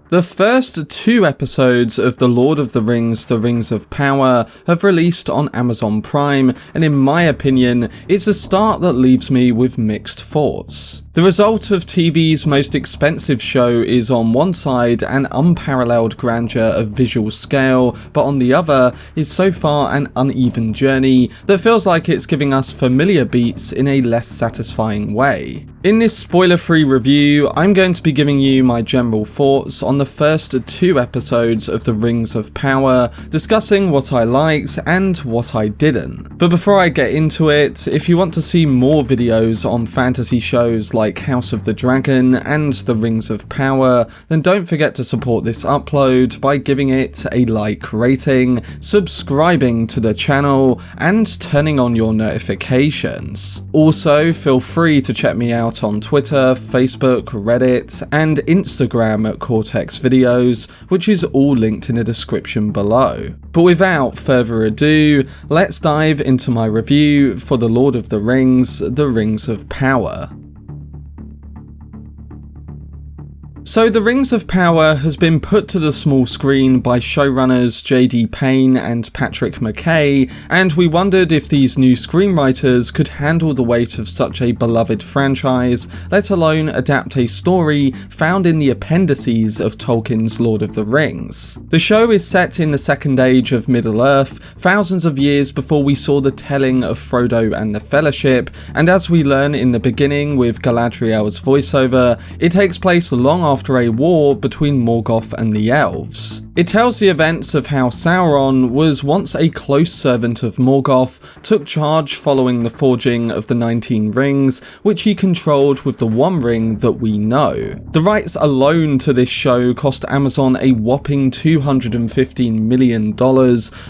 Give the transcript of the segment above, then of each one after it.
The first 2 episodes of The Lord of the Rings: The Rings of Power have released on Amazon Prime, and in my opinion, it's a start that leaves me with mixed thoughts. The result of TV's most expensive show is on one side an unparalleled grandeur of visual scale, but on the other is so far an uneven journey that feels like it's giving us familiar beats in a less satisfying way. In this spoiler-free review, I'm going to be giving you my general thoughts on the first 2 episodes of The Rings of Power, discussing what I liked and what I didn't. But before I get into it, if you want to see more videos on fantasy shows like House of the Dragon and The Rings of Power, then don't forget to support this upload by giving it a like rating, subscribing to the channel, and turning on your notifications. Also, feel free to check me out on Twitter, Facebook, Reddit, and Instagram at Cortex Videos, which is all linked in the description below. But without further ado, let's dive into my review for The Lord of the Rings: The Rings of Power. So The Rings of Power has been put to the small screen by showrunners J.D. Payne and Patrick McKay, and we wondered if these new screenwriters could handle the weight of such a beloved franchise, let alone adapt a story found in the appendices of Tolkien's Lord of the Rings. The show is set in the Second Age of Middle-earth, thousands of years before we saw the telling of Frodo and the Fellowship, and as we learn in the beginning with Galadriel's voiceover, it takes place long after a war between Morgoth and the elves. It tells the events of how Sauron was once a close servant of Morgoth, took charge following the forging of the 19 rings, which he controlled with the one ring that we know. The rights alone to this show cost Amazon a whopping $215 million,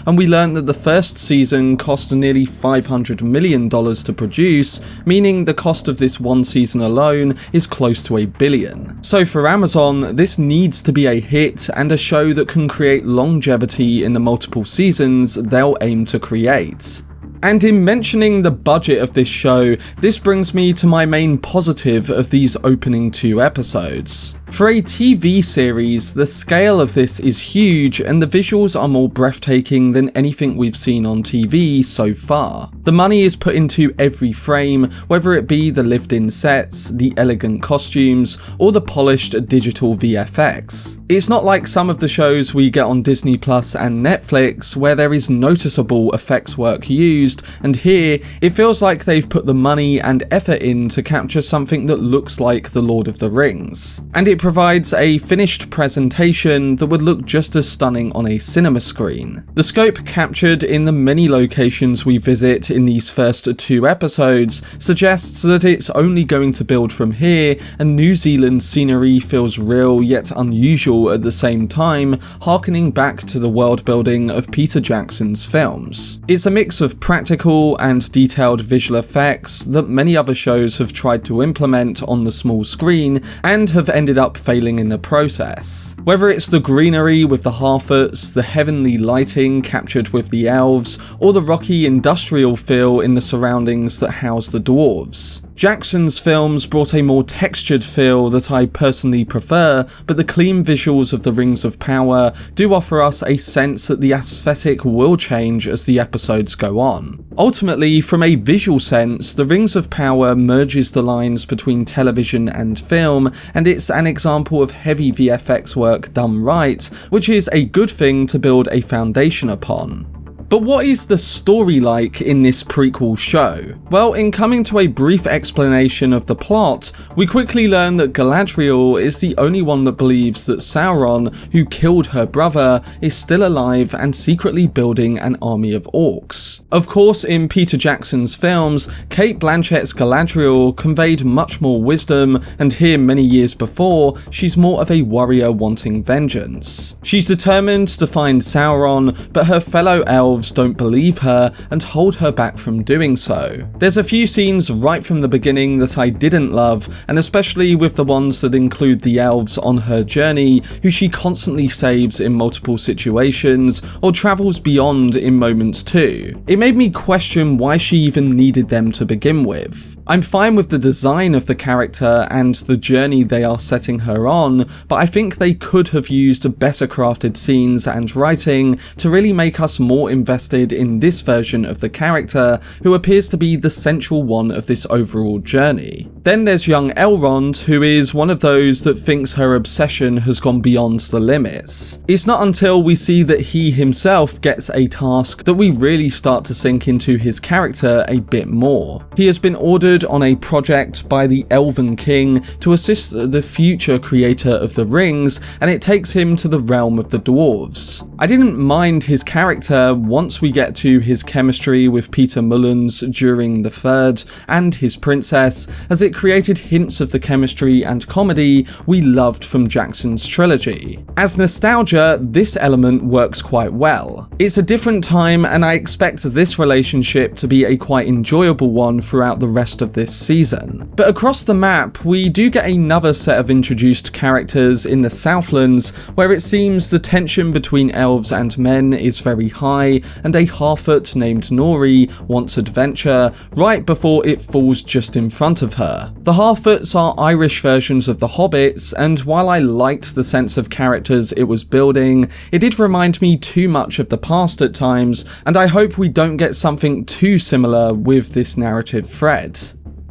and we learned that the first season cost nearly $500 million to produce, meaning the cost of this one season alone is close to $1 billion. So for Amazon, this needs to be a hit and a show that can create longevity in the multiple seasons they'll aim to create. And in mentioning the budget of this show, this brings me to my main positive of these opening 2 episodes. For a TV series, the scale of this is huge and the visuals are more breathtaking than anything we've seen on TV so far. The money is put into every frame, whether it be the lived-in sets, the elegant costumes, or the polished digital VFX. It's not like some of the shows we get on Disney Plus and Netflix where there is noticeable effects work used, and here it feels like they've put the money and effort in to capture something that looks like The Lord of the Rings. And it provides a finished presentation that would look just as stunning on a cinema screen. The scope captured in the many locations we visit in these first 2 episodes suggests that it's only going to build from here, and New Zealand's scenery feels real yet unusual at the same time, harkening back to the world building of Peter Jackson's films. It's a mix of practical and detailed visual effects that many other shows have tried to implement on the small screen and have ended up failing in the process. Whether it's the greenery with the Harfoots, the heavenly lighting captured with the elves, or the rocky industrial feel in the surroundings that house the dwarves. Jackson's films brought a more textured feel that I personally prefer, but the clean visuals of The Rings of Power do offer us a sense that the aesthetic will change as the episodes go on. Ultimately, from a visual sense, The Rings of Power merges the lines between television and film, and it's an example of heavy VFX work done right, which is a good thing to build a foundation upon. But what is the story like in this prequel show? Well, in coming to a brief explanation of the plot, we quickly learn that Galadriel is the only one that believes that Sauron, who killed her brother, is still alive and secretly building an army of orcs. Of course, in Peter Jackson's films, Cate Blanchett's Galadriel conveyed much more wisdom, and here many years before, she's more of a warrior wanting vengeance. She's determined to find Sauron, but her fellow elves elves don't believe her and hold her back from doing so. There's a few scenes right from the beginning that I didn't love, and especially with the ones that include the elves on her journey, who she constantly saves in multiple situations, or travels beyond in moments too. It made me question why she even needed them to begin with. I'm fine with the design of the character and the journey they are setting her on, but I think they could have used better crafted scenes and writing to really make us more invested in this version of the character, who appears to be the central one of this overall journey. Then there's young Elrond, who is one of those that thinks her obsession has gone beyond the limits. It's not until we see that he himself gets a task that we really start to sink into his character a bit more. He has been ordered on a project by the Elven King to assist the future creator of the rings, and it takes him to the realm of the dwarves. I didn't mind his character once we get to his chemistry with Peter Mullins during the third, and his princess, as it created hints of the chemistry and comedy we loved from Jackson's trilogy. As nostalgia, this element works quite well. It's a different time, and I expect this relationship to be a quite enjoyable one throughout the rest of this season. But across the map, we do get another set of introduced characters in the Southlands, where it seems the tension between elves and men is very high, and a Harfoot named Nori wants adventure, right before it falls just in front of her. The Harfoots are Irish versions of the Hobbits, and while I liked the sense of characters it was building, it did remind me too much of the past at times, and I hope we don't get something too similar with this narrative thread.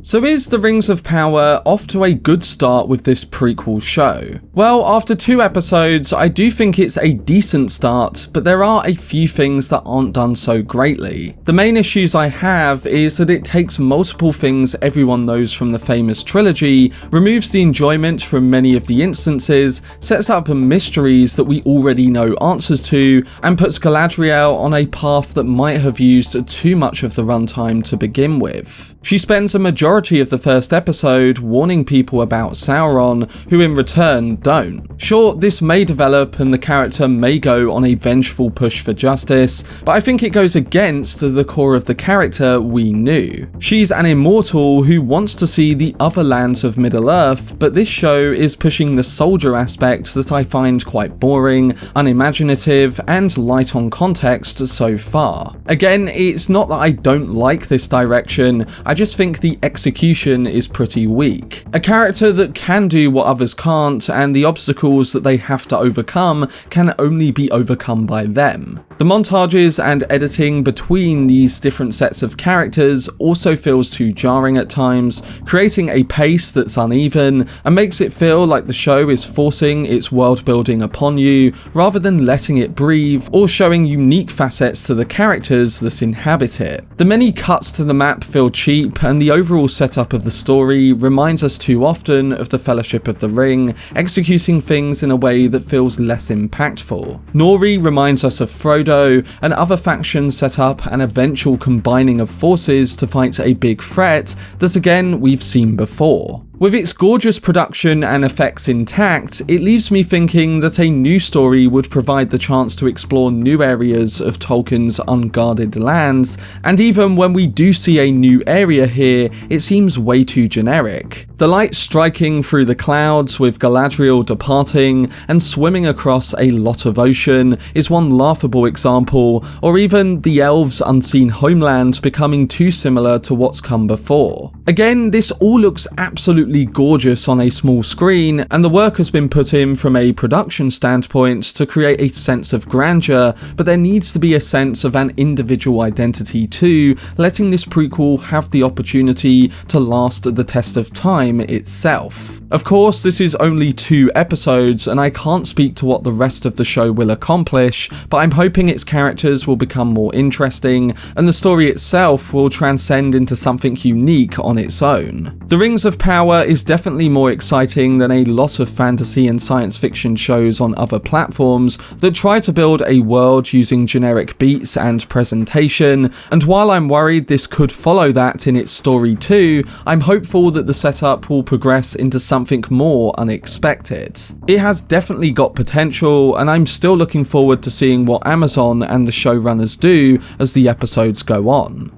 So is The Rings of Power off to a good start with this prequel show? Well, after 2 episodes, I do think it's a decent start, but there are a few things that aren't done so greatly. The main issues I have is that it takes multiple things everyone knows from the famous trilogy, removes the enjoyment from many of the instances, sets up mysteries that we already know answers to, and puts Galadriel on a path that might have used too much of the runtime to begin with. She spends a majority of the first episode warning people about Sauron, who in return don't. Sure, this may develop and the character may go on a vengeful push for justice, but I think it goes against the core of the character we knew. She's an immortal who wants to see the other lands of Middle-earth, but this show is pushing the soldier aspects that I find quite boring, unimaginative, and light on context so far. Again, it's not that I don't like this direction, I just think the execution is pretty weak. A character that can do what others can't, and the obstacles that they have to overcome can only be overcome by them. The montages and editing between these different sets of characters also feels too jarring at times, creating a pace that's uneven and makes it feel like the show is forcing its world building upon you rather than letting it breathe or showing unique facets to the characters that inhabit it. The many cuts to the map feel cheap, and the overall setup of the story reminds us too often of the Fellowship of the Ring, executing things in a way that feels less impactful. Nori reminds us of Frodo, and other factions set up an eventual combining of forces to fight a big threat that again we've seen before. With its gorgeous production and effects intact, it leaves me thinking that a new story would provide the chance to explore new areas of Tolkien's unguarded lands, and even when we do see a new area here, it seems way too generic. The light striking through the clouds with Galadriel departing and swimming across a lot of ocean is one laughable example, or even the elves' unseen homeland becoming too similar to what's come before. Again, this all looks absolutely gorgeous on a small screen, and the work has been put in from a production standpoint to create a sense of grandeur, but there needs to be a sense of an individual identity too, letting this prequel have the opportunity to last the test of time itself. Of course, this is only 2 episodes, and I can't speak to what the rest of the show will accomplish, but I'm hoping its characters will become more interesting, and the story itself will transcend into something unique on its own. The Rings of Power is definitely more exciting than a lot of fantasy and science fiction shows on other platforms that try to build a world using generic beats and presentation, and while I'm worried this could follow that in its story too, I'm hopeful that the setup will progress into something something more unexpected. It has definitely got potential, and I'm still looking forward to seeing what Amazon and the showrunners do as the episodes go on.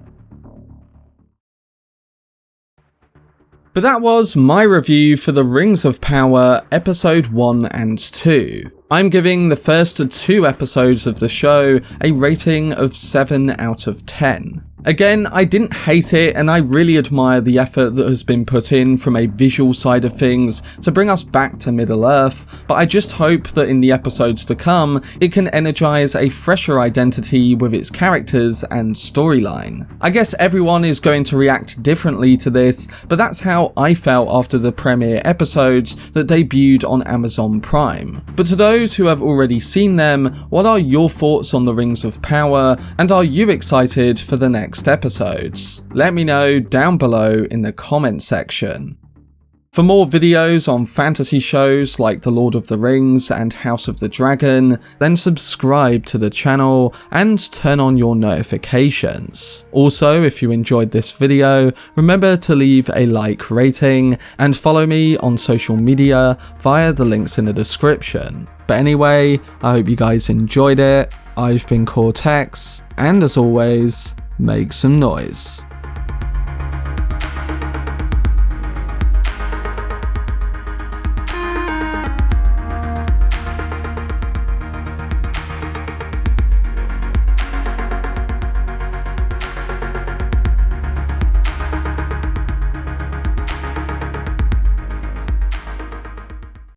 But that was my review for The Rings of Power Episode 1 and 2. I'm giving the first 2 episodes of the show a rating of 7 out of 10. Again, I didn't hate it, and I really admire the effort that has been put in from a visual side of things to bring us back to Middle-earth, but I just hope that in the episodes to come, it can energise a fresher identity with its characters and storyline. I guess everyone is going to react differently to this, but that's how I felt after the premiere episodes that debuted on Amazon Prime. But to those who have already seen them, what are your thoughts on The Rings of Power, and are you excited for the next episodes? Let me know down below in the comment section. For more videos on fantasy shows like The Lord of the Rings and House of the Dragon, then subscribe to the channel and turn on your notifications. Also, if you enjoyed this video, remember to leave a like rating and follow me on social media via the links in the description. But anyway, I hope you guys enjoyed it. I've been Cortex, and as always, make some noise.